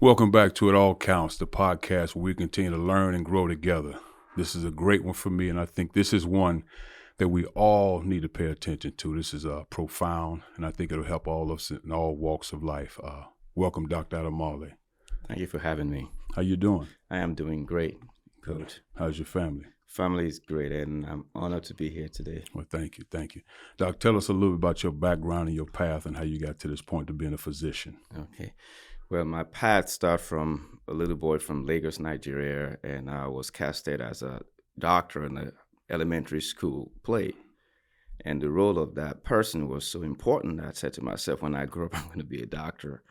Welcome back to It All Counts, the podcast where we continue to learn and grow together. This is a great one for me, and I think this is one that we all need to pay attention to. This is profound, and I think it'll help all of us in all walks of life. Welcome, Dr. Ademola. Thank you for having me. How you doing? I am doing great. Good. How's your family? Family is great, and I'm honored to be here today. Well, thank you. Doc, tell us a little bit about your background and your path and how you got to this point to being a physician. Okay. Well, my path started from a little boy from Lagos, Nigeria, and I was casted as a doctor in the elementary school play. And the role of that person was so important that I said to myself, when I grow up, I'm going to be a doctor.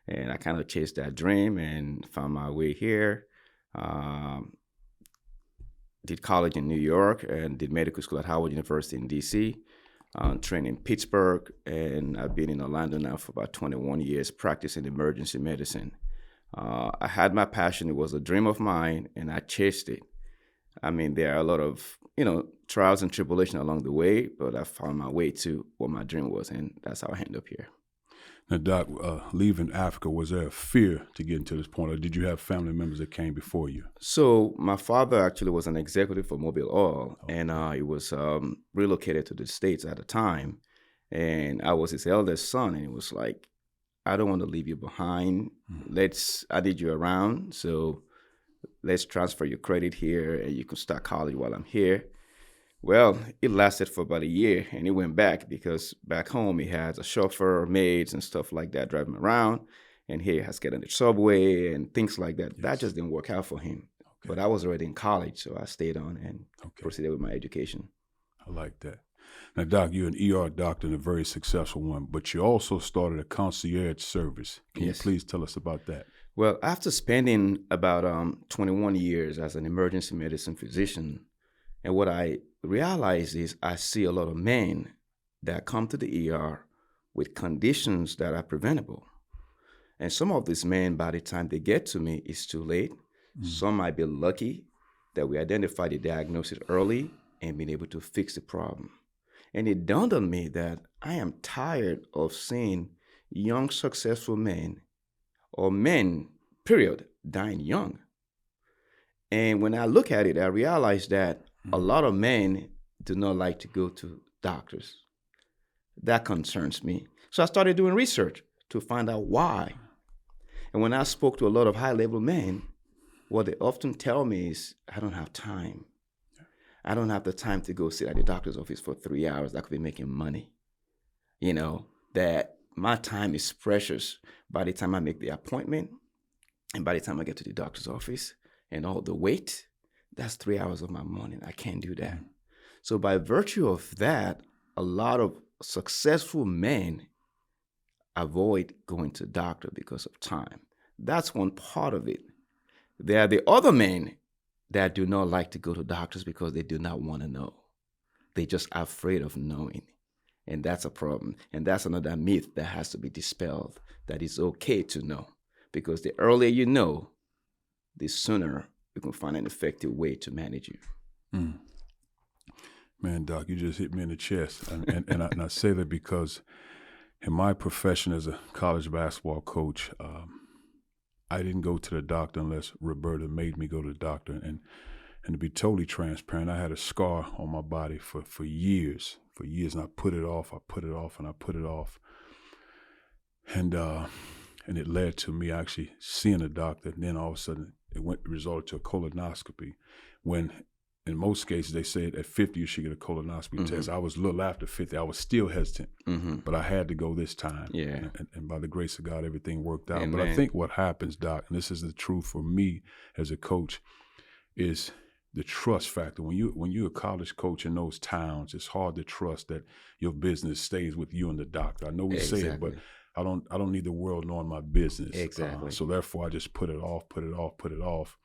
And I kind of chased that dream and found my way here. Did college in New York and did medical school at Howard University in D.C., trained in Pittsburgh, and I've been in Orlando now for about 21 years practicing emergency medicine. I had my passion. It was a dream of mine, and I chased it. I mean, there are a lot of, trials and tribulation along the way, but I found my way to what my dream was, and that's how I ended up here. Now, Doc, leaving Africa, was there a fear to getting to this point, or did you have family members that came before you? So my father actually was an executive for Mobil Oil, and he was relocated to the States at the time, and I was his eldest son, and he was like, I don't want to leave you behind. I need you around, so let's transfer your credit here, and you can start college while I'm here. Well, it lasted for about a year, and he went back because back home he has a chauffeur, maids, and stuff like that driving him around, and here he has to get on the subway and things like that. Yes. That just didn't work out for him. Okay. But I was already in college, so I stayed on and proceeded with my education. I like that. Now, Doc, you're an ER doctor and a very successful one, but you also started a concierge service. Can you please tell us about that? Well, after spending about 21 years as an emergency medicine physician, and what I realize is I see a lot of men that come to the ER with conditions that are preventable. And some of these men, by the time they get to me, it's too late. Some might be lucky that we identify the diagnosis early and being able to fix the problem. And it dawned on me that I am tired of seeing young, successful men, or men, period, dying young. And when I look at it, I realize that a lot of men do not like to go to doctors. That concerns me. So I started doing research to find out why. And when I spoke to a lot of high-level men, what they often tell me is, I don't have time. I don't have the time to go sit at the doctor's office for 3 hours. I could be making money. That my time is precious by the time I make the appointment and by the time I get to the doctor's office and all the wait. That's 3 hours of my morning. I can't do that. So by virtue of that, a lot of successful men avoid going to doctor because of time. That's one part of it. There are the other men that do not like to go to doctors because they do not want to know. They're just afraid of knowing. And that's a problem. And that's another myth that has to be dispelled, that it's okay to know. Because the earlier you know, the sooner you can find an effective way to manage you. Man, Doc, you just hit me in the chest. And I say that because in my profession as a college basketball coach, I didn't go to the doctor unless Roberta made me go to the doctor. And to be totally transparent, I had a scar on my body for years. And I put it off, And it led to me actually seeing a doctor. And then all of a sudden, it resulted to a colonoscopy. When in most cases, they said at 50, you should get a colonoscopy test. I was a little after 50. I was still hesitant, but I had to go this time. Yeah. And by the grace of God, everything worked out. Amen. But I think what happens, Doc, and this is the truth for me as a coach, is the trust factor. When you're a college coach in those towns, it's hard to trust that your business stays with you and the doctor. I know we say it, but I don't need the world knowing my business. Exactly. So therefore, I just put it off.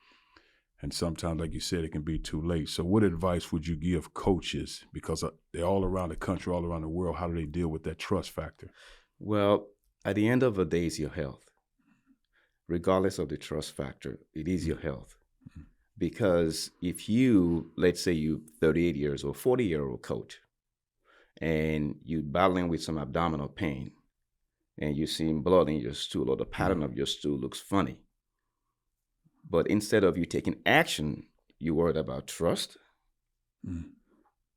And sometimes, like you said, it can be too late. So what advice would you give coaches? Because they're all around the country, all around the world. How do they deal with that trust factor? Well, at the end of the day, it's your health. Regardless of the trust factor, it is your health. Because if you, let's say you 38 years old, 40-year-old coach, and you're battling with some abdominal pain, and you're seeing blood in your stool, or the pattern of your stool looks funny, But instead of you taking action, you're worried about trust.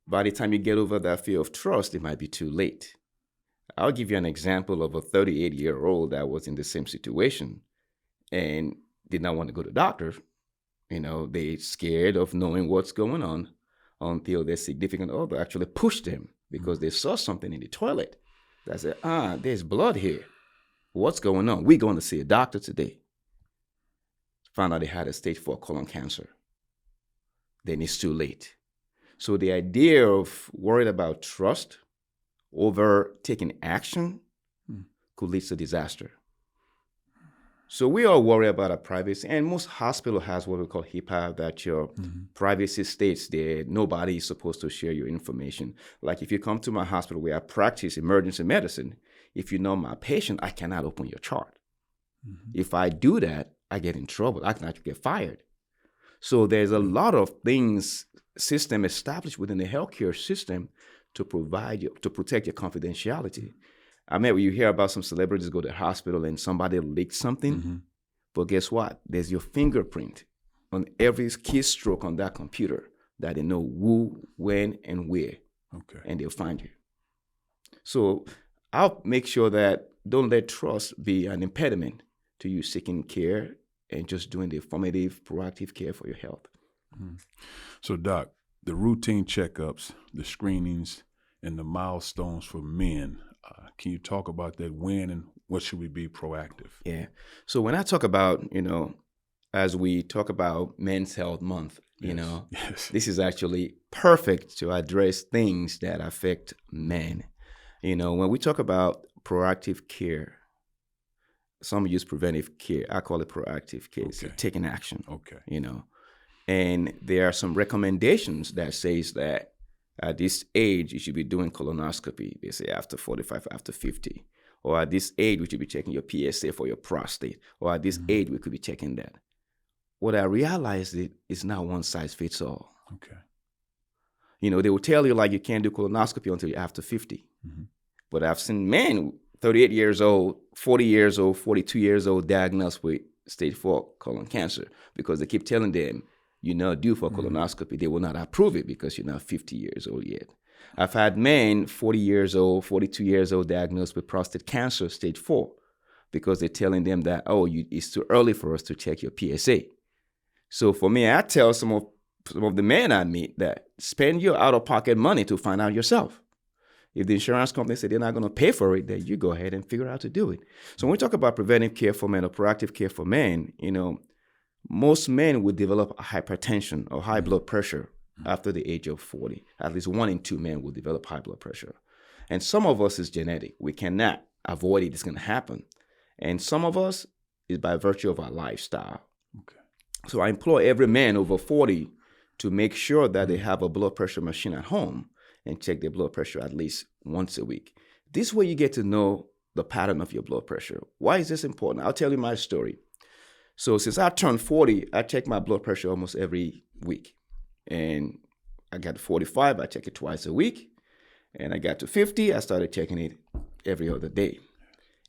By the time you get over that fear of trust, it might be too late. I'll give you an example of a 38-year-old that was in the same situation and did not want to go to the doctor. They scared of knowing what's going on until their significant other actually pushed them because they saw something in the toilet that said, there's blood here. What's going on? We're going to see a doctor today. Found out they had a stage 4 colon cancer. Then it's too late. So the idea of worried about trust over taking action could lead to disaster. So we all worry about our privacy, and most hospital has what we call HIPAA, that your privacy states that nobody is supposed to share your information. Like if you come to my hospital where I practice emergency medicine, if you know my patient, I cannot open your chart. If I do that, I get in trouble. I can actually get fired. So there's a lot of things, system established within the healthcare system to protect your confidentiality. I mean, when you hear about some celebrities go to the hospital and somebody leaked something, but guess what? There's your fingerprint on every keystroke on that computer that they know who, when, and where, and they'll find you. So I'll make sure that don't let trust be an impediment to you seeking care and just doing the affirmative, proactive care for your health. So, Doc, the routine checkups, the screenings, and the milestones for men, can you talk about that? When and what should we be proactive? Yeah. So when I talk about, as we talk about Men's Health Month, this is actually perfect to address things that affect men. When we talk about proactive care, some use preventive care. I call it proactive care. So taking action. And there are some recommendations that says that at this age, you should be doing colonoscopy. They say after 45, after 50. Or at this age, we should be checking your PSA for your prostate. Or at this age, we could be checking that. What I realized is not one size fits all. They will tell you like you can't do colonoscopy until you're after 50. But I've seen men, 38 years old, 40 years old, 42 years old, diagnosed with stage 4 colon cancer because they keep telling them, you're not due for colonoscopy. They will not approve it because you're not 50 years old yet. I've had men 40 years old, 42 years old diagnosed with prostate cancer, stage 4, because they're telling them that, it's too early for us to check your PSA. So for me, I tell some of the men I meet that spend your out-of-pocket money to find out yourself. If the insurance company say they're not going to pay for it, then you go ahead and figure out how to do it. So when we talk about preventive care for men or proactive care for men, most men would develop hypertension or high blood pressure after the age of 40. At least 1 in 2 men will develop high blood pressure. And some of us is genetic. We cannot avoid it. It's going to happen. And some of us is by virtue of our lifestyle. So I implore every man over 40 to make sure that they have a blood pressure machine at home and check their blood pressure at least once a week. This way you get to know the pattern of your blood pressure. Why is this important? I'll tell you my story. So since I turned 40, I check my blood pressure almost every week. And I got to 45, I check it twice a week. And I got to 50, I started checking it every other day.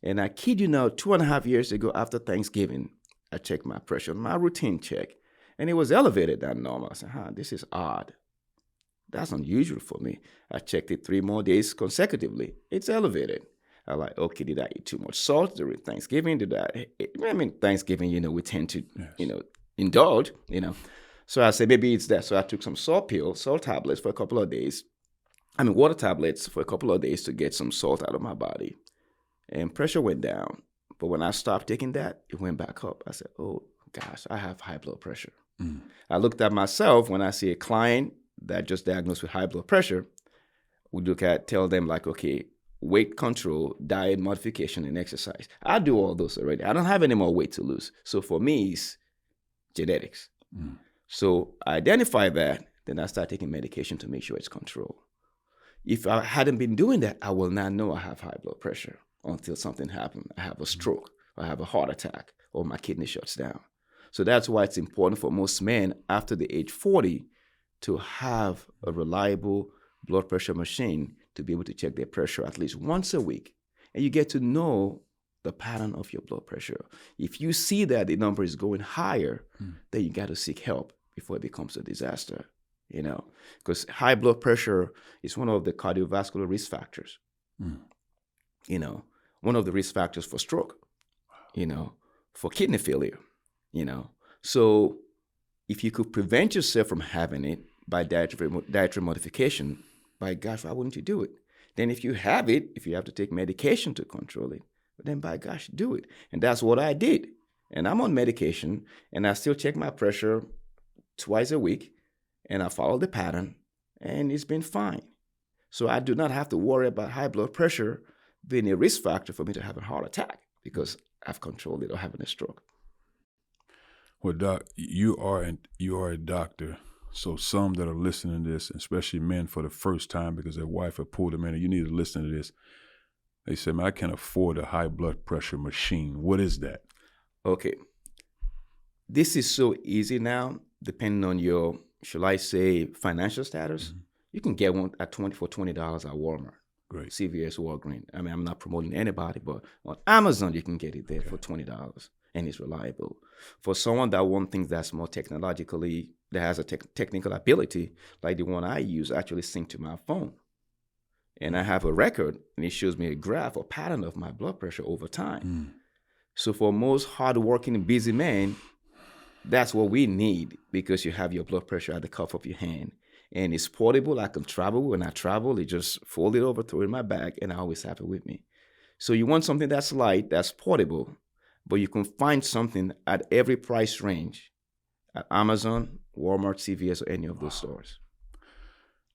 And I kid you not, 2.5 years ago after Thanksgiving, I checked my pressure, my routine check, and it was elevated than normal. I said, this is odd. That's unusual for me. I checked it 3 more days consecutively. It's elevated. I'm like, okay, did I eat too much salt during Thanksgiving? Thanksgiving, we tend to, indulge, So I said, maybe it's that. So I took some salt tablets for a couple of days. Water tablets for a couple of days to get some salt out of my body. And pressure went down. But when I stopped taking that, it went back up. I said, oh, gosh, I have high blood pressure. I looked at myself when I see a client that just diagnosed with high blood pressure. We tell them like, okay, weight control, diet modification, and exercise. I do all those already. I don't have any more weight to lose. So for me, it's genetics. So I identify that, then I start taking medication to make sure it's controlled. If I hadn't been doing that, I will not know I have high blood pressure until something happened. I have a stroke, or I have a heart attack, or my kidney shuts down. So that's why it's important for most men after the age 40 to have a reliable blood pressure machine to be able to check their pressure at least once a week. And you get to know the pattern of your blood pressure. If you see that the number is going higher, then you got to seek help before it becomes a disaster, because high blood pressure is one of the cardiovascular risk factors, one of the risk factors for stroke, for kidney failure, So if you could prevent yourself from having it by dietary modification, by gosh, why wouldn't you do it? Then if you have it, if you have to take medication to control it, then by gosh, do it. And that's what I did. And I'm on medication, and I still check my pressure twice a week, and I follow the pattern, and it's been fine. So I do not have to worry about high blood pressure being a risk factor for me to have a heart attack because I've controlled it or having a stroke. Well, Doc, you are a doctor. So some that are listening to this, especially men for the first time because their wife had pulled them in, and you need to listen to this. They say, man, I can't afford a high blood pressure machine. What is that? Okay. This is so easy now, depending on your, shall I say, financial status. You can get one for $20 at Walmart. Great. CVS, Walgreens. I mean, I'm not promoting anybody, but on Amazon, you can get it there for $20, and it's reliable. For someone that wants things that's more technologically, that has a technical ability, like the one I use, actually sync to my phone. And I have a record, and it shows me a graph or pattern of my blood pressure over time. So for most hardworking, busy men, that's what we need, because you have your blood pressure at the cuff of your hand. And it's portable. I can travel. When I travel, it just fold it over, throw it in my bag, and I always have it with me. So you want something that's light, that's portable, but you can find something at every price range at Amazon, Walmart, CVS, or any of those stores.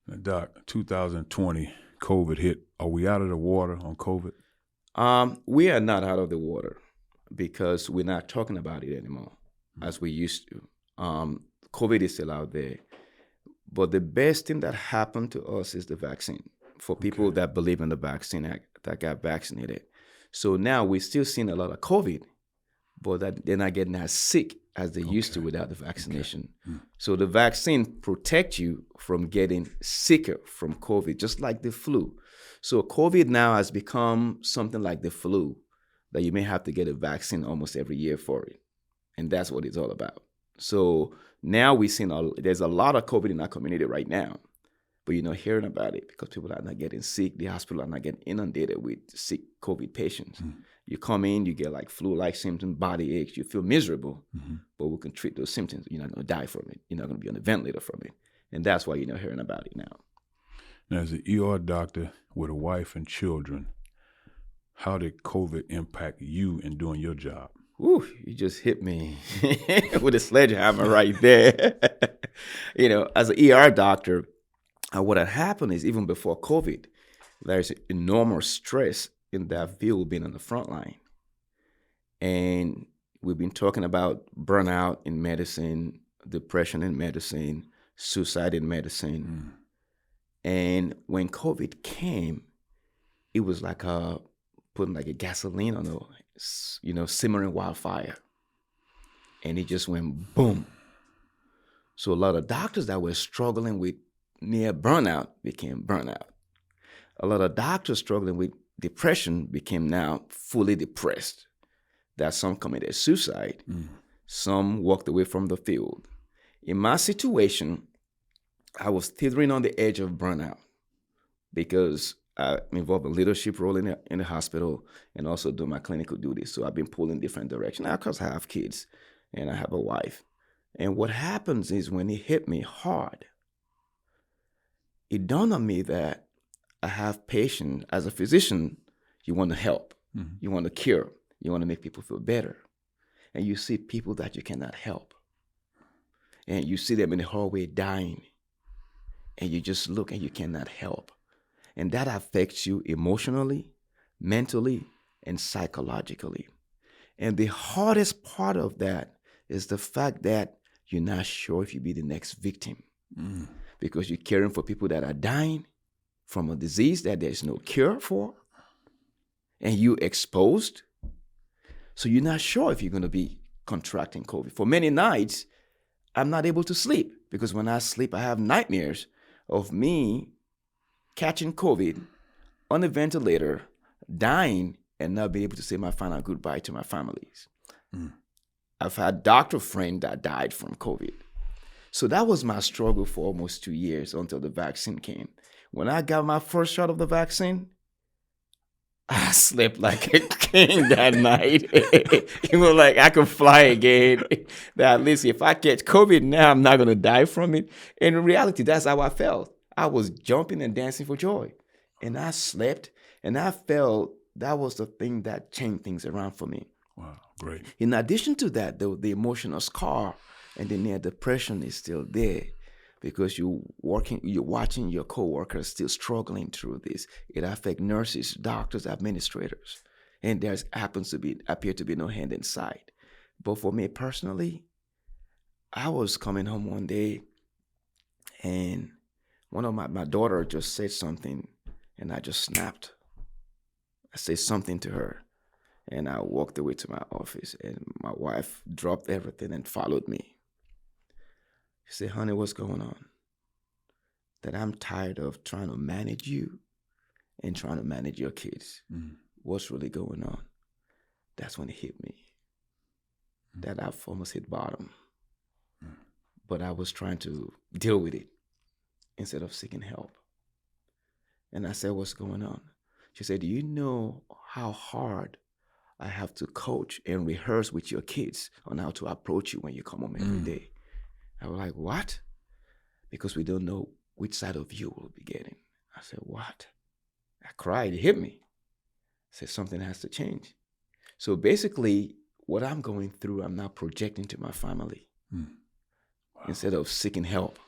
Now, Doc, 2020, COVID hit. Are we out of the water on COVID? We are not out of the water because we're not talking about it anymore as we used to. COVID is still out there. But the best thing that happened to us is the vaccine for people that believe in the vaccine, that got vaccinated. So now we're still seeing a lot of COVID, but that they're not getting as sick as they used to without the vaccination. So the vaccine protects you from getting sicker from COVID, just like the flu. So COVID now has become something like the flu, that you may have to get a vaccine almost every year for it. And that's what it's all about. So now we're seeing there's a lot of COVID in our community right now, but you're not hearing about it because people are not getting sick. The hospital are not getting inundated with sick COVID patients. You come in, you get like flu-like symptoms, body aches, you feel miserable, but we can treat those symptoms. You're not going to die from it. You're not going to be on a ventilator from it. And that's why you're not hearing about it now. Now, as an ER doctor with a wife and children, how did COVID impact you in doing your job? Ooh, you just hit me with a sledgehammer right there. As an ER doctor, what had happened is even before COVID, there's enormous stress in that field being on the front line. And we've been talking about burnout in medicine, depression in medicine, suicide in medicine. And when COVID came, it was like putting like a gasoline on a simmering wildfire. And it just went boom. So a lot of doctors that were struggling with near burnout became burnout. A lot of doctors struggling with depression became now fully depressed. That some committed suicide. Some walked away from the field. In my situation, I was teetering on the edge of burnout because I'm involved in a leadership role in the hospital and also do my clinical duties. So I've been pulled in different directions. Now, because I have kids and I have a wife. And what happens is when it hit me hard, it dawned on me that I have patients. As a physician, you want to help. You want to cure. You want to make people feel better. And you see people that you cannot help. And you see them in the hallway dying. And you just look and you cannot help. And that affects you emotionally, mentally, and psychologically. And the hardest part of that is the fact that you're not sure if you'll be the next victim. Because you're caring for people that are dying from a disease that there's no cure for. And you exposed. So you're not sure if you're going to be contracting COVID. For many nights, I'm not able to sleep because when I sleep, I have nightmares of me catching COVID on a ventilator, dying, and not be able to say my final goodbye to my families. I've had doctor friends that died from COVID. So that was my struggle for almost 2 years until the vaccine came. When I got my first shot of the vaccine, I slept like a king that night. It was like I could fly again. That at least if I catch COVID now, I'm not going to die from it. And in reality, that's how I felt. I was jumping and dancing for joy. And I slept, and I felt that was the thing that changed things around for me. Wow, great. In addition to that, the emotional scar and the near depression is still there because you're watching your coworkers still struggling through this. It affects nurses, doctors, administrators, and there appear to be no hand in sight. But for me personally, I was coming home one day, and one of my daughter just said something, and I just snapped. I said something to her. And I walked away to my office, and my wife dropped everything and followed me. She said, honey, what's going on? That I'm tired of trying to manage you and trying to manage your kids. What's really going on? That's when it hit me. That I've almost hit bottom. But I was trying to deal with it instead of seeking help. And I said, what's going on? She said, do you know how hard I have to coach and rehearse with your kids on how to approach you when you come home every day? I was like, what? Because we don't know which side of you we'll be getting. I said, what? I cried. It hit me. I said, something has to change. So basically, what I'm going through, I'm now projecting to my family instead of seeking help.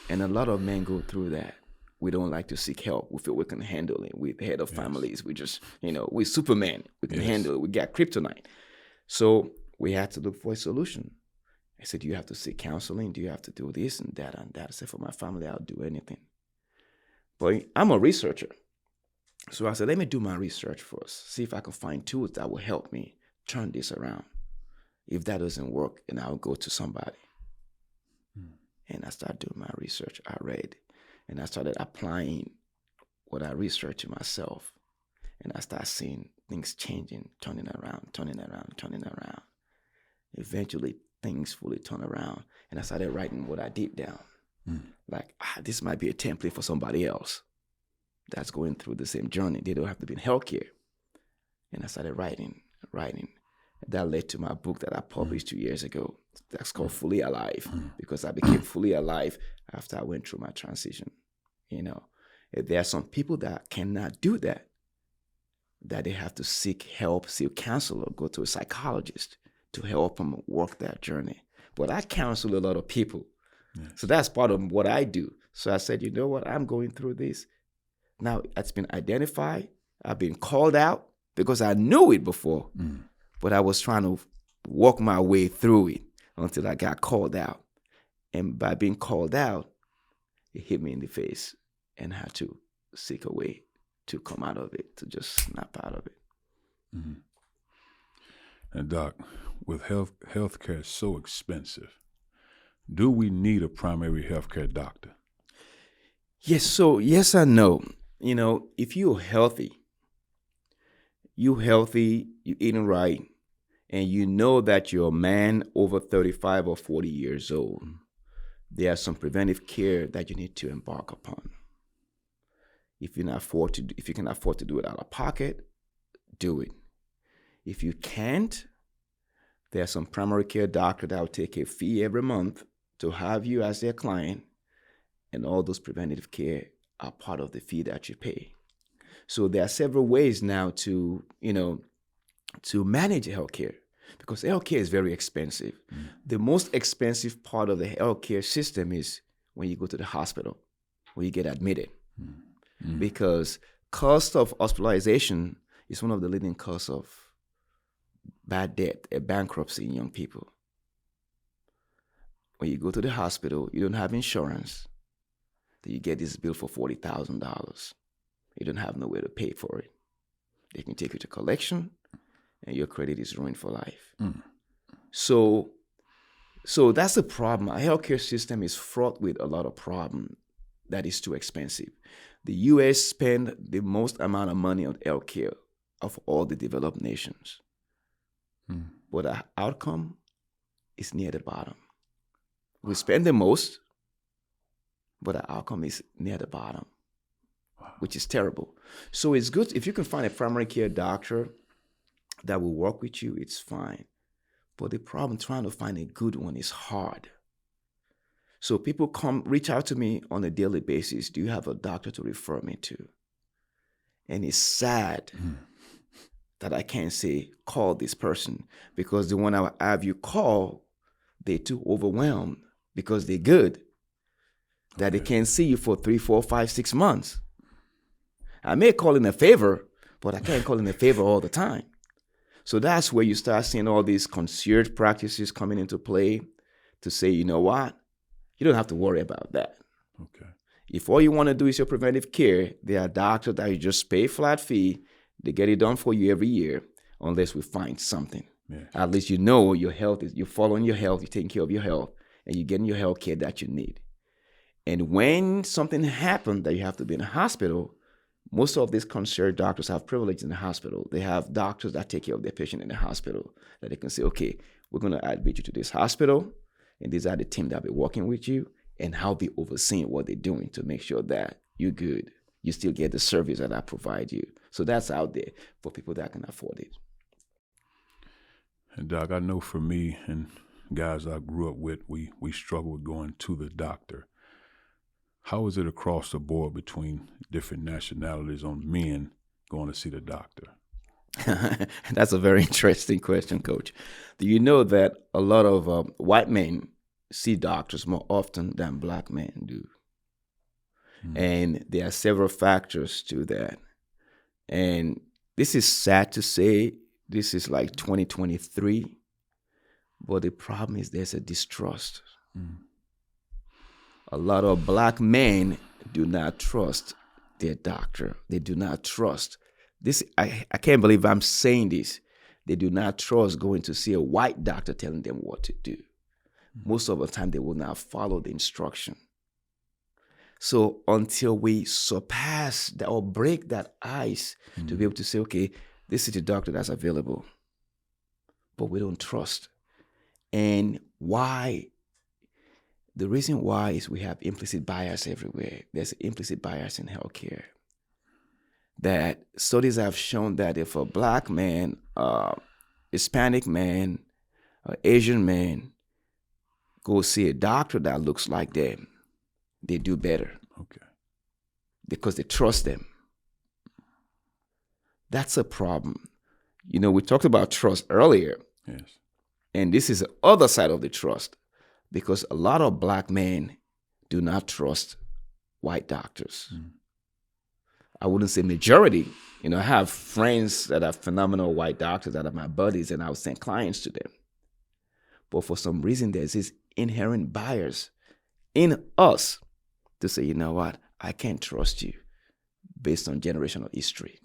And a lot of men go through that. We don't like to seek help. We feel we can handle it. We're the head of families. We just, we're Superman. We can handle it. We got kryptonite. So we had to look for a solution. I said, do you have to seek counseling? Do you have to do this and that and that? I said, for my family, I'll do anything. But I'm a researcher. So I said, let me do my research first. See if I can find tools that will help me turn this around. If that doesn't work, then I'll go to somebody. And I started doing my research. I read. And I started applying what I researched to myself. And I started seeing things changing, turning around. Eventually, things fully turned around. And I started writing what I did down. Like, this might be a template for somebody else that's going through the same journey. They don't have to be in healthcare. And I started writing. That led to my book that I published 2 years ago. That's called Fully Alive, because I became fully alive after I went through my transition. There are some people that cannot do that they have to seek help, seek counsel, or go to a psychologist to help them work that journey. But I counsel a lot of people. Yes. So that's part of what I do. So I said, you know what? I'm going through this. Now it's been identified. I've been called out because I knew it before. But I was trying to walk my way through it until I got called out. And by being called out, it hit me in the face and I had to seek a way to come out of it, to just snap out of it. And Doc, with healthcare so expensive, do we need a primary healthcare doctor? Yes, so yes and no. If you're healthy, you're eating right, and you know that you're a man over 35 or 40 years old, there are some preventive care that you need to embark upon. If you can afford to do it out of pocket, do it. If you can't, there are some primary care doctors that will take a fee every month to have you as their client, and all those preventative care are part of the fee that you pay. So there are several ways now to manage healthcare, because healthcare is very expensive. The most expensive part of the healthcare system is when you go to the hospital, when you get admitted, because cost of hospitalization is one of the leading causes of bad debt, bankruptcy in young people. When you go to the hospital, you don't have insurance, then you get this bill for $40,000. You don't have no way to pay for it. They can take you to collection, and your credit is ruined for life. So that's the problem. Our healthcare system is fraught with a lot of problems that is too expensive. The U.S. spend the most amount of money on healthcare of all the developed nations. But our outcome is near the bottom. We spend the most, but our outcome is near the bottom, which is terrible. So it's good if you can find a primary care doctor that will work with you, it's fine. But the problem trying to find a good one is hard. So people reach out to me on a daily basis. Do you have a doctor to refer me to? And it's sad that I can't say, call this person, because the one I have you call, they're too overwhelmed because they're good, that they can't see you for 3, 4, 5, 6 months. I may call in a favor, but I can't call in a favor all the time. So that's where you start seeing all these concierge practices coming into play to say, you know what? You don't have to worry about that. Okay. If all you want to do is your preventive care, there are doctors that you just pay flat fee. They get it done for you every year, unless we find something. Yeah. At least you know your health is, you're following your health, you're taking care of your health, and you're getting your health care that you need. And when something happens that you have to be in a hospital, most of these concierge doctors have privilege in the hospital. They have doctors that take care of their patient in the hospital, that they can say, okay, we're going to admit you to this hospital, and these are the team that will be working with you, and how be overseeing what they're doing to make sure that you're good. You still get the service that I provide you. So that's out there for people that can afford it. And Doc, I know for me and guys I grew up with, we struggle with going to the doctor. How is it across the board between different nationalities on men going to see the doctor? That's a very interesting question, Coach. Do you know that a lot of white men see doctors more often than black men do? And there are several factors to that. And this is sad to say. This is like 2023. But the problem is there's a distrust. A lot of black men do not trust their doctor. They do not trust. This. I can't believe I'm saying this. They do not trust going to see a white doctor telling them what to do. Most of the time, they will not follow the instruction. So until we surpass that or break that ice to be able to say, okay, this is the doctor that's available, but we don't trust. And why? The reason why is we have implicit bias everywhere. There's implicit bias in healthcare. That studies have shown that if a black man, Hispanic man, Asian man go see a doctor that looks like them, they do better. Okay. Because they trust them. That's a problem. You know, we talked about trust earlier. Yes. And this is the other side of the trust. Because a lot of black men do not trust white doctors. I wouldn't say majority. You know, I have friends that are phenomenal white doctors that are my buddies, and I would send clients to them. But for some reason, there's this inherent bias in us to say, you know what, I can't trust you based on generational history.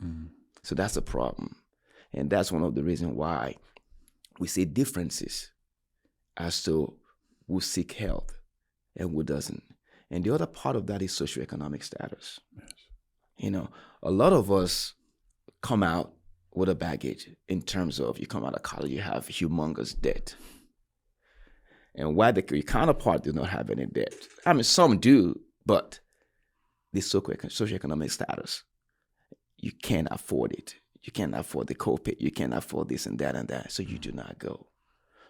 So that's a problem. And that's one of the reasons why we see differences as to who seek health and who doesn't. And the other part of that is socioeconomic status. Yes. You know, a lot of us come out with a baggage in terms of you come out of college, you have humongous debt. And why your counterpart do not have any debt? I mean, some do, but the socioeconomic status, you can't afford it. You can't afford the copay. You can't afford this and that. So you do not go.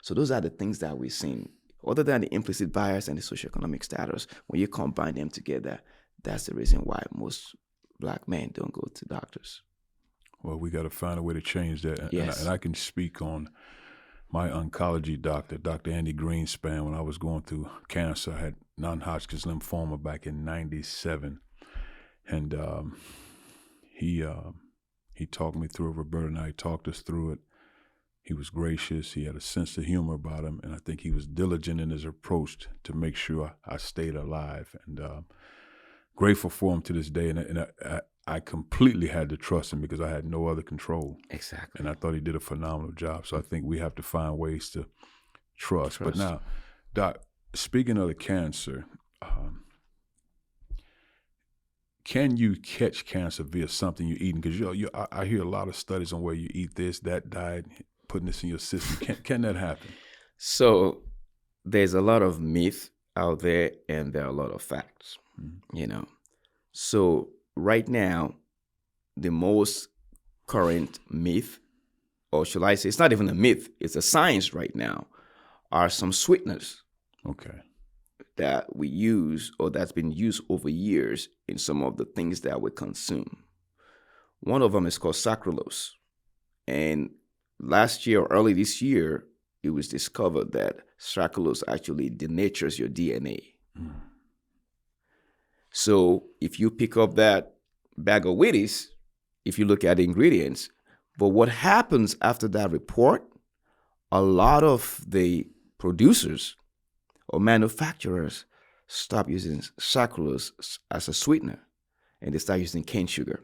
So those are the things that we've seen. Other than the implicit bias and the socioeconomic status, when you combine them together, that's the reason why most black men don't go to doctors. Well, we got to find a way to change that. Yes. And I can speak on my oncology doctor, Dr. Andy Greenspan. When I was going through cancer, I had non-Hodgkin's lymphoma back in '97. And he talked me through it. Roberta and I talked us through it. He was gracious. He had a sense of humor about him. And I think he was diligent in his approach to make sure I stayed alive. And grateful for him to this day. And I completely had to trust him because I had no other control. Exactly. And I thought he did a phenomenal job. So I think we have to find ways to trust. But now, Doc, speaking of the cancer, can you catch cancer via something you're eating? Because I hear a lot of studies on where you eat this, that diet, putting this in your system. Can that happen? So there's a lot of myth out there, and there are a lot of facts. So right now, the most current myth, or should I say, it's not even a myth, it's a science right now, are some sweeteners. Okay. That we use, or that's been used over years in some of the things that we consume. One of them is called sucralose. And last year or early this year, it was discovered that sucralose actually denatures your DNA. So if you pick up that bag of Wheaties, if you look at the ingredients, but what happens after that report, a lot of the producers or manufacturers stop using sucralose as a sweetener, and they start using cane sugar.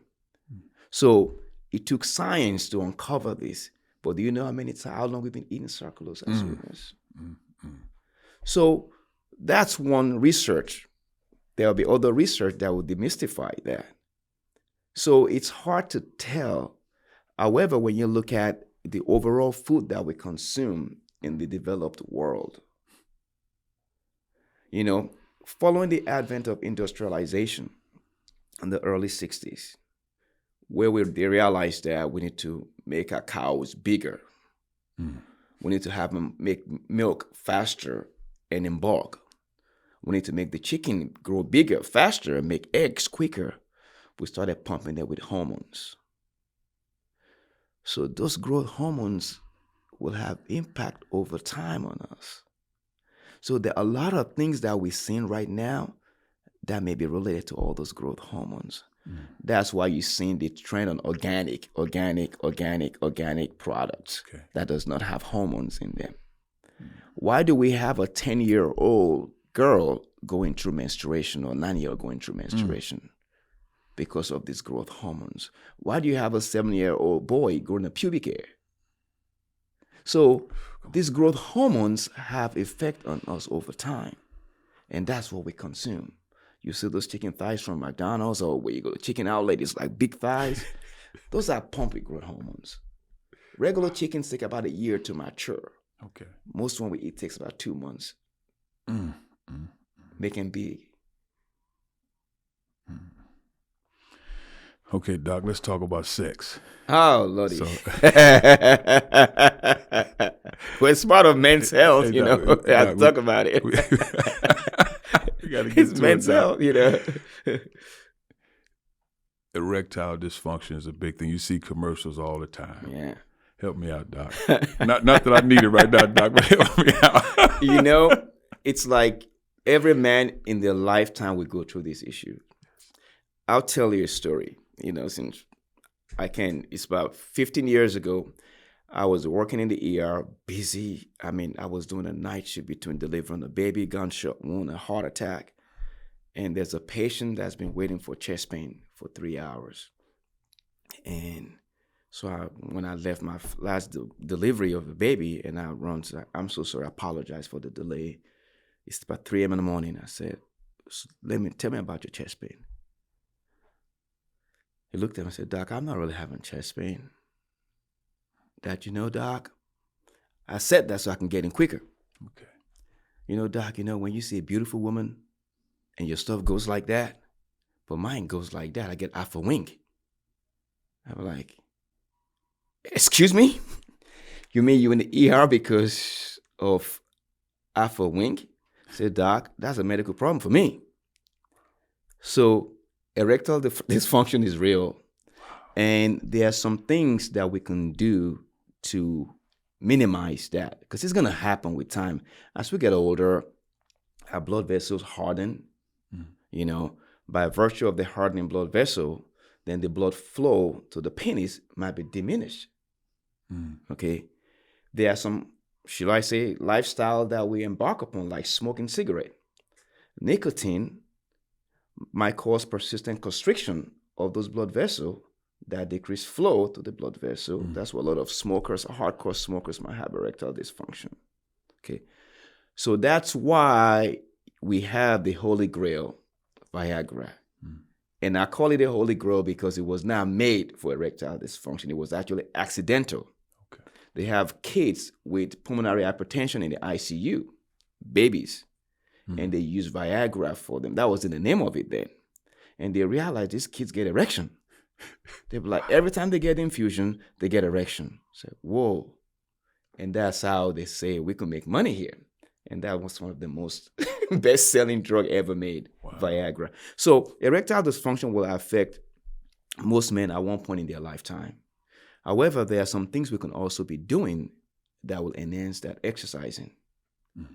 So it took science to uncover this. But do you know how long we've been eating sucralose as sweeteners? So that's one research. There'll be other research that will demystify that. So it's hard to tell. However, when you look at the overall food that we consume in the developed world, following the advent of industrialization in the early 60s, where they realized that we need to make our cows bigger. We need to have them make milk faster and in bulk. We need to make the chicken grow bigger, faster, and make eggs quicker. We started pumping them with hormones. So those growth hormones will have impact over time on us. So there are a lot of things that we're seeing right now that may be related to all those growth hormones. That's why you're seeing the trend on organic products that does not have hormones in them. Why do we have a 10-year-old girl going through menstruation or 9-year-old going through menstruation? Because of these growth hormones. Why do you have a 7-year-old boy growing a pubic hair? So these growth hormones have effect on us over time. And that's what we consume. You see those chicken thighs from McDonald's, or where you go to chicken outlet, it's like big thighs. Those are pumping growth hormones. Regular chickens take about a year to mature. Okay. Most one we eat takes about 2 months. Making big. Okay, Doc, let's talk about sex. Oh, Lordy. We're smart of men's health, Hey, we have to talk about it. We gotta get It's to men's it, Doc. health, Erectile dysfunction is a big thing. You see commercials all the time. Yeah. Help me out, Doc. not that I need it right now, Doc, but help me out. It's like every man in their lifetime will go through this issue. I'll tell you a story. Since it's about 15 years ago, I was working in the ER, busy. I was doing a night shift between delivering a baby, gunshot wound, a heart attack. And there's a patient that's been waiting for chest pain for 3 hours. And so when I left my last delivery of the baby, and I run, I'm so sorry, I apologize for the delay. It's about 3 a.m. in the morning. I said, tell me about your chest pain. He looked at me and said, Doc, I'm not really having chest pain. That, Doc, I said that so I can get in quicker. Okay. Doc, when you see a beautiful woman and your stuff goes like that, but mine goes like that, I get off a wink. I'm like, excuse me? You mean you in the ER because of off a wink? I said, Doc, that's a medical problem for me. So erectile dysfunction is real. And there are some things that we can do to minimize that, because it's going to happen with time. As we get older, our blood vessels harden. By virtue of the hardening blood vessel, then the blood flow to the penis might be diminished. Okay? There are some, should I say, lifestyle that we embark upon, like smoking cigarette. Nicotine might cause persistent constriction of those blood vessels that decrease flow to the blood vessel. That's what a lot of smokers, hardcore smokers, might have erectile dysfunction. Okay, so that's why we have the Holy Grail, Viagra. And I call it a holy grail because it was not made for erectile dysfunction. It was actually accidental. Okay. They have kids with pulmonary hypertension in the ICU, babies, and they use Viagra for them. That was in the name of it then. And they realized these kids get erection. They're like, every time they get infusion, they get erection. So, whoa. And that's how they say we can make money here. And that was one of the most best-selling drug ever made, Viagra. So erectile dysfunction will affect most men at one point in their lifetime. However, there are some things we can also be doing that will enhance that exercising,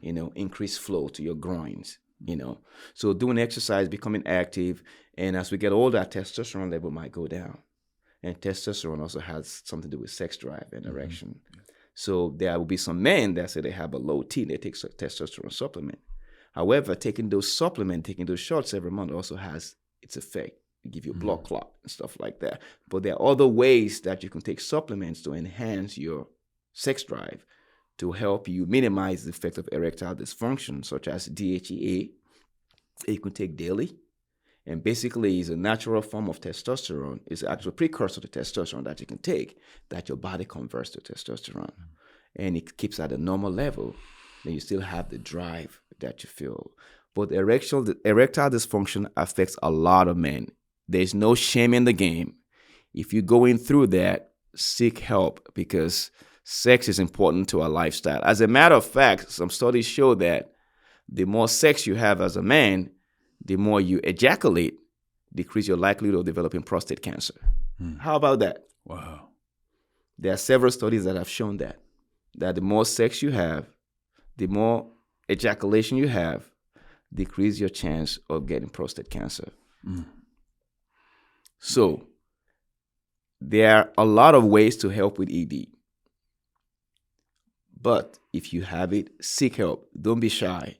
increase flow to your groins, So doing exercise, becoming active, and as we get older, our testosterone level might go down. And testosterone also has something to do with sex drive and erection. Yeah. So there will be some men that say they have a low T, they take testosterone supplement. However, taking those supplements, taking those shots every month also has its effect. It give you a blood clot and stuff like that. But there are other ways that you can take supplements to enhance your sex drive to help you minimize the effect of erectile dysfunction, such as DHEA. You can take daily. And basically, it's a natural form of testosterone. It's actually a precursor to testosterone that you can take, that your body converts to testosterone. And it keeps at a normal level. Then you still have the drive that you feel. But erectile dysfunction affects a lot of men. There's no shame in the game. If you're going through that, seek help because sex is important to our lifestyle. As a matter of fact, some studies show that the more sex you have as a man, the more you ejaculate, decrease your likelihood of developing prostate cancer. How about that? Wow. There are several studies that have shown that the more sex you have, the more ejaculation you have, decrease your chance of getting prostate cancer. So there are a lot of ways to help with ED. But if you have it, seek help. Don't be shy.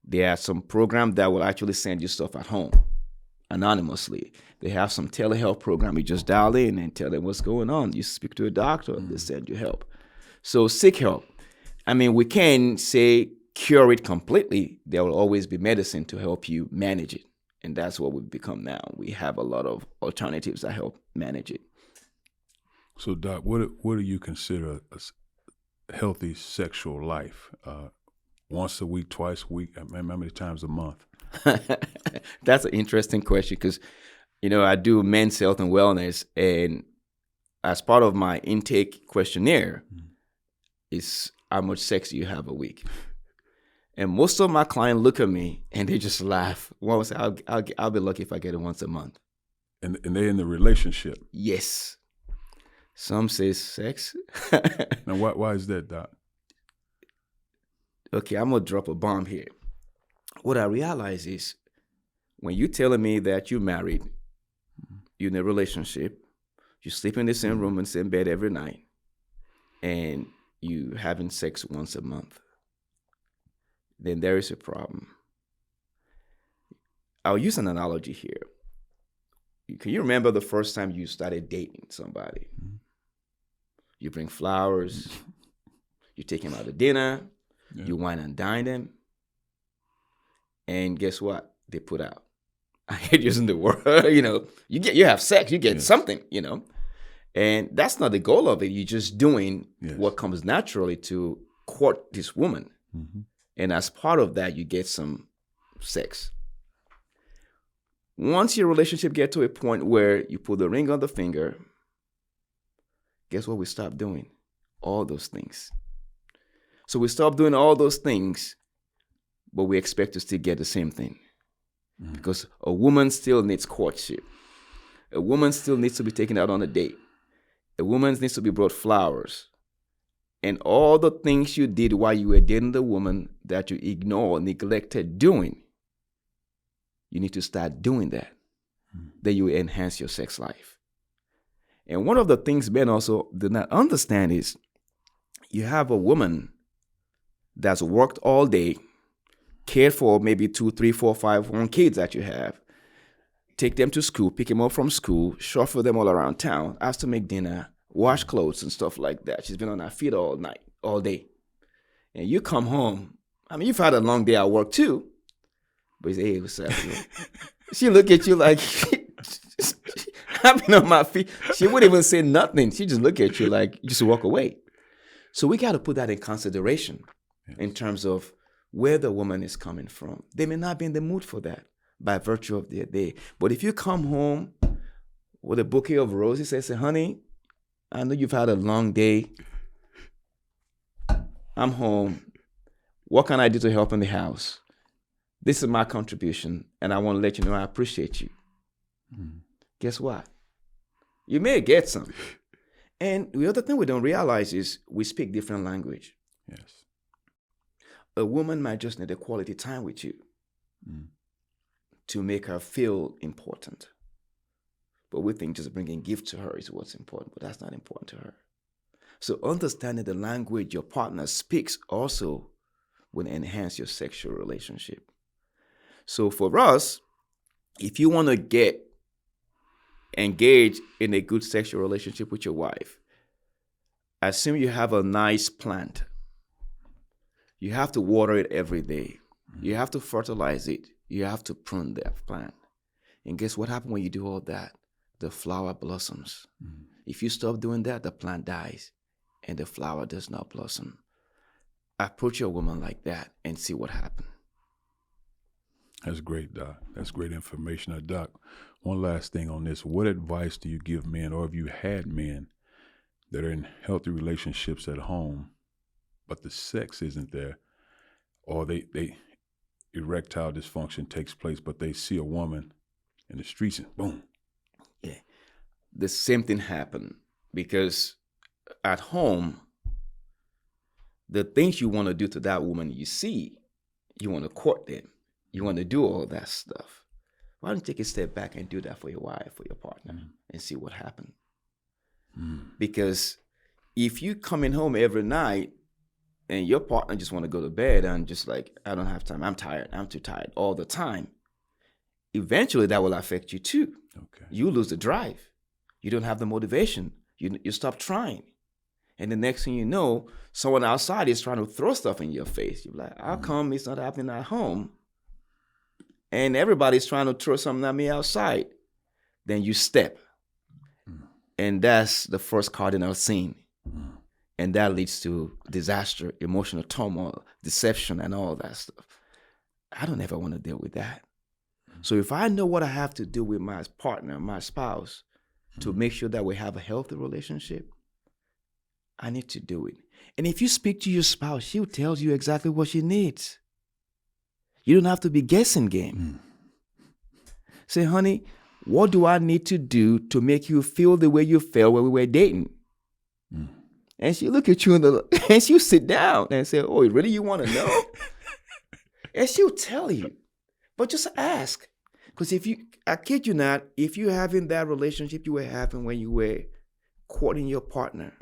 There are some programs that will actually send you stuff at home anonymously. They have some telehealth program. You just dial in and tell them what's going on. You speak to a doctor, they send you help. So seek help. I mean, we can't say cure it completely. There will always be medicine to help you manage it. And that's what we've become now. We have a lot of alternatives that help manage it. So, Doc, what do you consider a healthy sexual life? Once a week, twice a week, how many times a month? That's an interesting question because, I do men's health and wellness, and as part of my intake questionnaire is how much sex you have a week. And most of my clients look at me and they just laugh. One will say, I'll be lucky if I get it once a month. And they're in the relationship? Yes. Some say sex. Now, why is that, Doc? Okay, I'm going to drop a bomb here. What I realize is when you're telling me that you're married, you're in a relationship, you sleep in the same room and same bed every night, and you having sex once a month, then there is a problem. I'll use an analogy here. Can you remember the first time you started dating somebody? You bring flowers, you take him out to dinner, you wine and dine them, and guess what? They put out. I hate using the word, you have sex, you get something, and that's not the goal of it. You're just doing what comes naturally to court this woman. And as part of that, you get some sex. Once your relationship gets to a point where you put the ring on the finger, guess what we stop doing? All those things. So we stop doing all those things, but we expect to still get the same thing. Because a woman still needs courtship. A woman still needs to be taken out on a date. A woman needs to be brought flowers. And all the things you did while you were dating the woman that you ignored, neglected doing, you need to start doing that. Then you will enhance your sex life. And one of the things men also do not understand is you have a woman that's worked all day, cared for maybe 2, 3, 4, 5, 1 kids that you have, take them to school, pick them up from school, shuffle them all around town, ask to make dinner, wash clothes and stuff like that. She's been on her feet all night, all day. And you come home. I mean, you've had a long day at work too. But you say, hey, what's up? She look at you like, tapping on my feet. She wouldn't even say nothing. She just look at you like, just walk away. So we got to put that in consideration in terms of where the woman is coming from. They may not be in the mood for that by virtue of their day. But if you come home with a bouquet of roses and say, honey, I know you've had a long day. I'm home. What can I do to help in the house? This is my contribution, and I want to let you know I appreciate you. Guess what? You may get some. And the other thing we don't realize is we speak different language. Yes. A woman might just need a quality time with you to make her feel important. But we think just bringing gift to her is what's important, but that's not important to her. So understanding the language your partner speaks also will enhance your sexual relationship. So for us, if you want to get engaged in a good sexual relationship with your wife, assume you have a nice plant. You have to water it every day. You have to fertilize it. You have to prune that plant. And guess what happens when you do all that? The flower blossoms. If you stop doing that, the plant dies and the flower does not blossom. Approach your woman like that and see what happens. That's great, Doc. That's great information. Now, Doc, one last thing on this. What advice do you give men, or have you had men that are in healthy relationships at home, but the sex isn't there, or they erectile dysfunction takes place, but they see a woman in the streets and boom. Yeah. The same thing happened because at home, the things you want to do to that woman you see, you want to court them. You want to do all that stuff. Why don't you take a step back and do that for your wife, for your partner, and see what happens? Because if you coming home every night and your partner just want to go to bed and just like, I don't have time, I'm tired, I'm too tired all the time, eventually that will affect you too. Okay. You lose the drive. You don't have the motivation. You stop trying. And the next thing you know, someone outside is trying to throw stuff in your face. You're like, how come it's not happening at home? And everybody's trying to throw something at me outside. Then you step. And that's the first cardinal sin. And that leads to disaster, emotional turmoil, deception, and all that stuff. I don't ever want to deal with that. So if I know what I have to do with my partner, my spouse, to make sure that we have a healthy relationship, I need to do it. And if you speak to your spouse, she tells you exactly what she needs. You don't have to be guessing game. Say, honey, what do I need to do to make you feel the way you felt when we were dating? And she look at you and she'll sit down and say, oh, really you want to know? And she'll tell you. But just ask. Because I kid you not, if you're having that relationship you were having when you were courting your partner,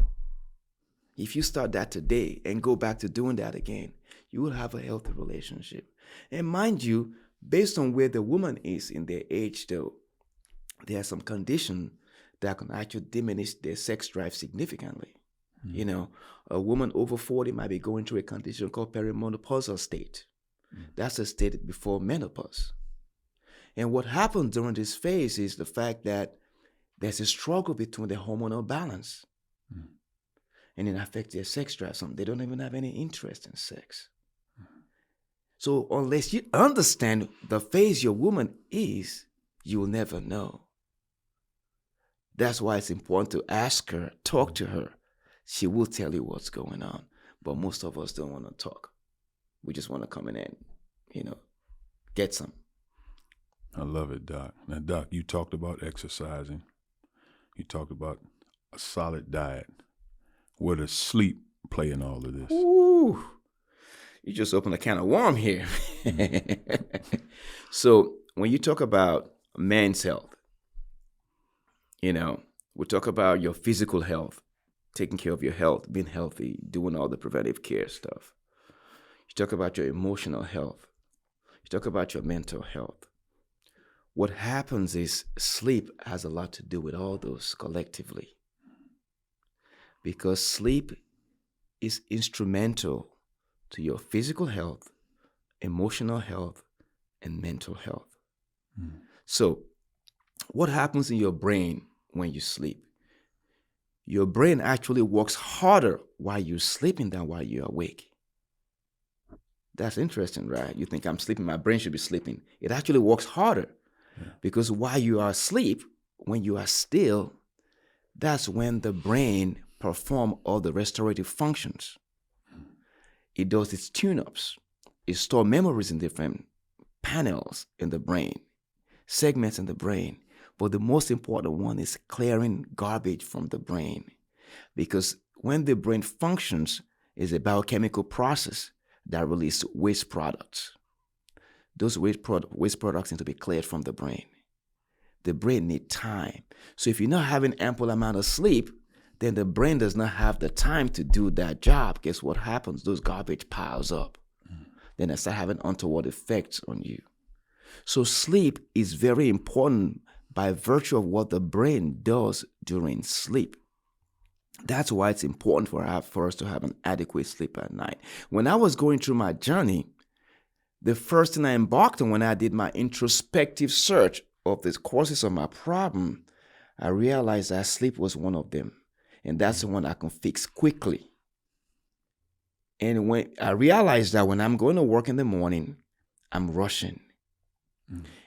if you start that today and go back to doing that again, you will have a healthy relationship. And mind you, based on where the woman is in their age though, there are some conditions that can actually diminish their sex drive significantly. You know, a woman over 40 might be going through a condition called perimenopausal state. That's a state before menopause. And what happens during this phase is the fact that there's a struggle between the hormonal balance. And it affects their sex drive. Some they don't even have any interest in sex. So unless you understand the phase your woman is, you will never know. That's why it's important to ask her, talk to her. She will tell you what's going on. But most of us don't want to talk. We just want to come in and, get some. I love it, Doc. Now, Doc, you talked about exercising. You talked about a solid diet. Where does sleep play in all of this? Ooh, you just opened a can of worms here. So when you talk about men's health, we talk about your physical health, taking care of your health, being healthy, doing all the preventive care stuff. You talk about your emotional health. You talk about your mental health. What happens is sleep has a lot to do with all those collectively. Because sleep is instrumental to your physical health, emotional health, and mental health. So what happens in your brain when you sleep. Your brain actually works harder while you're sleeping than while you're awake. That's interesting, right? You think I'm sleeping, my brain should be sleeping. It actually works harder because while you are asleep, when you are still, that's when the brain performs all the restorative functions. It does its tune-ups. It stores memories in different panels in the brain, segments in the brain. But the most important one is clearing garbage from the brain. Because when the brain functions, it's a biochemical process that releases waste products. Those waste products need to be cleared from the brain. The brain needs time. So if you're not having ample amount of sleep, then the brain does not have the time to do that job. Guess what happens? Those garbage piles up. Then they start having untoward effects on you. So sleep is very important by virtue of what the brain does during sleep. That's why it's important for us to have an adequate sleep at night. When I was going through my journey, the first thing I embarked on when I did my introspective search of the causes of my problem, I realized that sleep was one of them. And that's the one I can fix quickly. And when I realized that when I'm going to work in the morning, I'm rushing.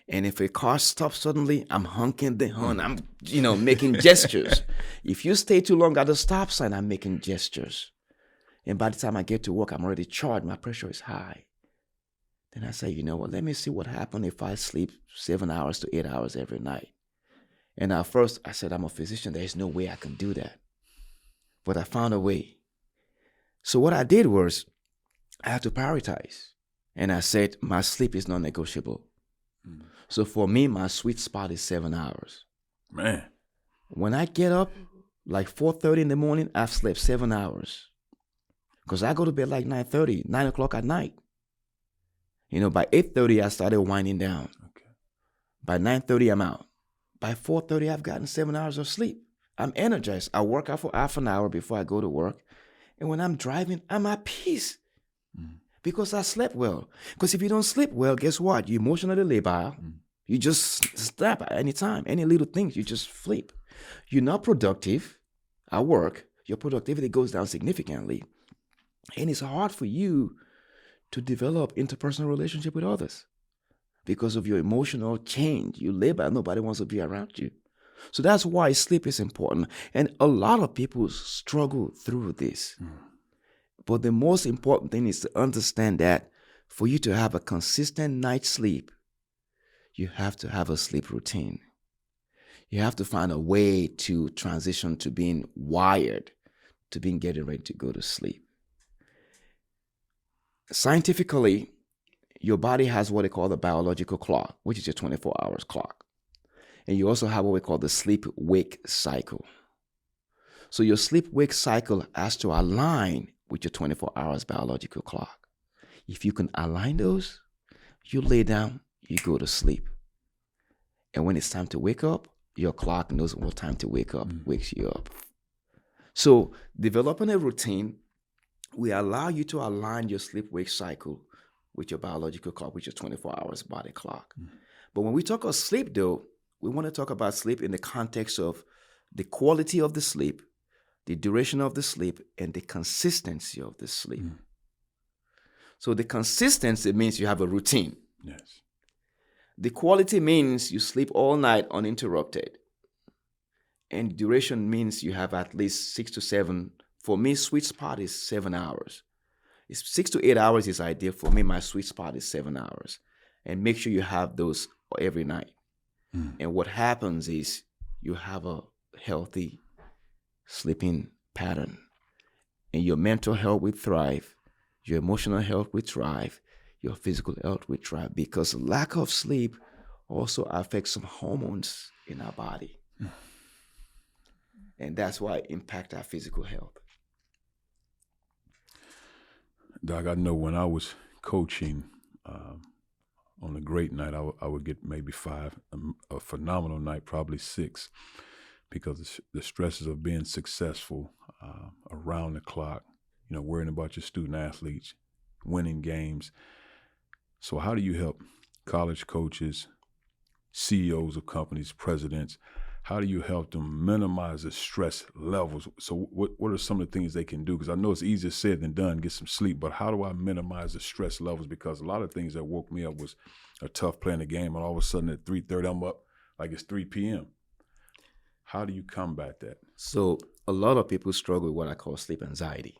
And if a car stops suddenly, I'm honking the horn. I'm, making gestures. If you stay too long at the stop sign, I'm making gestures. And by the time I get to work, I'm already charged. My pressure is high. Then I say, you know what? Let me see what happens if I sleep 7 hours to 8 hours every night. And at first, I said, I'm a physician. There's no way I can do that. But I found a way. So what I did was I had to prioritize. And I said, my sleep is non-negotiable. So for me, my sweet spot is 7 hours. Man. When I get up, like 4:30 in the morning, I've slept 7 hours. Because I go to bed like 9:30, 9 o'clock at night. By 8:30, I started winding down. Okay. By 9:30, I'm out. By 4:30, I've gotten 7 hours of sleep. I'm energized. I work out for half an hour before I go to work. And when I'm driving, I'm at peace. Because I slept well. Because if you don't sleep well, guess what? You're emotionally labile. You just snap at any time. Any little things, you just flip. You're not productive at work. Your productivity goes down significantly. And it's hard for you to develop interpersonal relationship with others because of your emotional change. You labile. Nobody wants to be around you. So that's why sleep is important. And a lot of people struggle through this. But the most important thing is to understand that for you to have a consistent night's sleep, you have to have a sleep routine. You have to find a way to transition to being wired, to being getting ready to go to sleep. Scientifically, your body has what they call the biological clock, which is your 24 hours clock. And you also have what we call the sleep-wake cycle. So your sleep-wake cycle has to align with your 24 hours biological clock. If you can align those, you lay down, you go to sleep. And when it's time to wake up, your clock knows what time to wake up, wakes you up. So developing a routine will allow you to align your sleep-wake cycle with your biological clock, with your 24 hours body clock. But when we talk about sleep, though, we want to talk about sleep in the context of the quality of the sleep, the duration of the sleep, and the consistency of the sleep. So the consistency means you have a routine. Yes. The quality means you sleep all night uninterrupted. And duration means you have at least 6 to 7. For me, sweet spot is 7 hours. 6 to 8 hours is ideal. For me, my sweet spot is 7 hours. And make sure you have those every night. And what happens is you have a healthy sleeping pattern. And your mental health will thrive. Your emotional health will thrive. Your physical health will thrive. Because lack of sleep also affects some hormones in our body. And that's why it impacts our physical health. Doc, I know when I was coaching on a great night, I would get maybe 5. A phenomenal night, probably 6, because the stresses of being successful around the clock, worrying about your student athletes, winning games. So how do you help college coaches, CEOs of companies, presidents? how do you help them minimize the stress levels? So what are some of the things they can do? Because I know it's easier said than done, get some sleep, but how do I minimize the stress levels? Because a lot of things that woke me up was a tough playing the game, and all of a sudden at 3:30 I'm up like it's 3 p.m. How do you combat that? So a lot of people struggle with what I call sleep anxiety.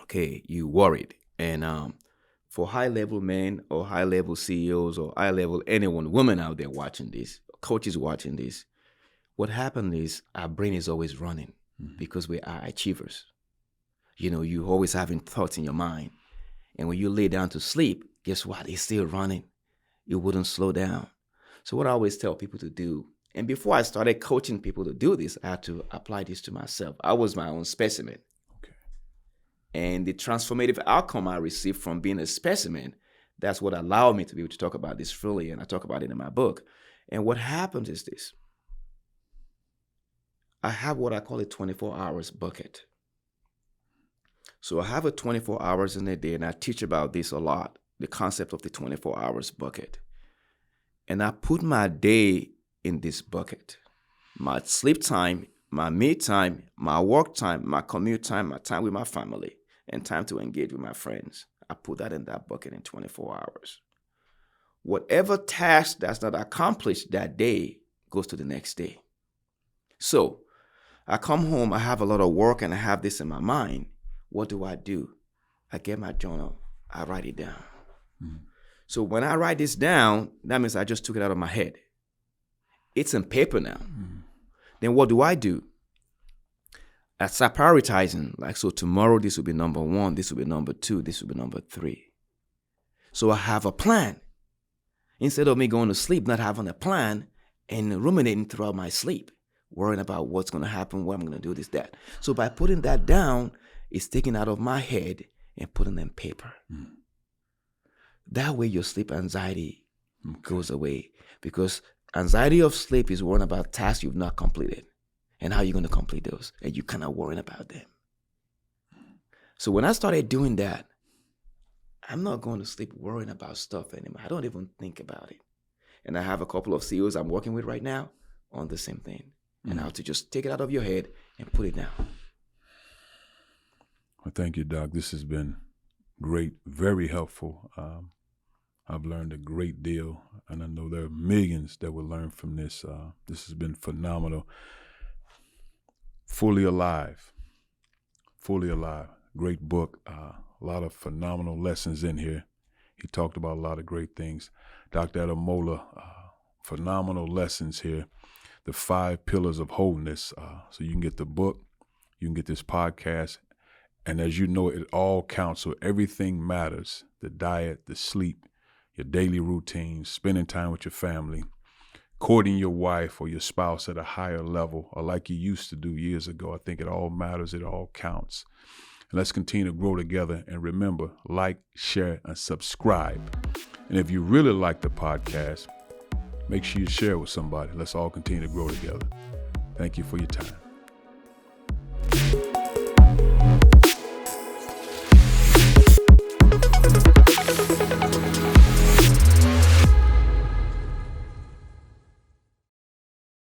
Okay, You worried. And for high-level men or high-level CEOs or high-level anyone, women out there watching this, coaches watching this, what happened is our brain is always running because we are achievers. You're always having thoughts in your mind. And when you lay down to sleep, guess what? It's still running. It wouldn't slow down. So what I always tell people to do, and before I started coaching people to do this, I had to apply this to myself. I was my own specimen. And the transformative outcome I received from being a specimen, that's what allowed me to be able to talk about this freely, and I talk about it in my book. And what happens is this. I have what I call a 24 hours bucket. So I have a 24 hours in a day, and I teach about this a lot, the concept of the 24 hours bucket. And I put my day in this bucket. My sleep time, my me time, my work time, my commute time, my time with my family, and time to engage with my friends. I put that in that bucket in 24 hours. Whatever task that's not accomplished that day goes to the next day. So I come home, I have a lot of work, and I have this in my mind. What do? I get my journal, I write it down. So when I write this down, that means I just took it out of my head. It's in paper now. Then what do? I start prioritizing, so tomorrow this will be number 1, this will be number 2, this will be number 3. So I have a plan. Instead of me going to sleep, not having a plan and ruminating throughout my sleep, worrying about what's going to happen, what I'm going to do, this, that. So by putting that down, it's taken out of my head and putting it in paper. That way your sleep anxiety goes away, because anxiety of sleep is worrying about tasks you've not completed. And how you're going to complete those, and you kind of worrying about them. So when I started doing that, I'm not going to sleep worrying about stuff anymore. I don't even think about it. And I have a couple of CEOs I'm working with right now on the same thing, and how to just take it out of your head and put it down. Well, thank you, Doc. This has been great, very helpful. I've learned a great deal, and I know there are millions that will learn from this. This has been phenomenal. Fully Alive. Great book. A lot of phenomenal lessons in here. He talked about a lot of great things. Dr. Ademola, phenomenal lessons here. The 5 pillars of wholeness. So you can get the book, you can get this podcast, and as you know, it all counts. So everything matters. The diet, the sleep, your daily routine, spending time with your family, courting your wife or your spouse at a higher level, or like you used to do years ago. I think it all matters. It all counts. And let's continue to grow together. And remember, like, share, and subscribe. And if you really like the podcast, make sure you share it with somebody. Let's all continue to grow together. Thank you for your time.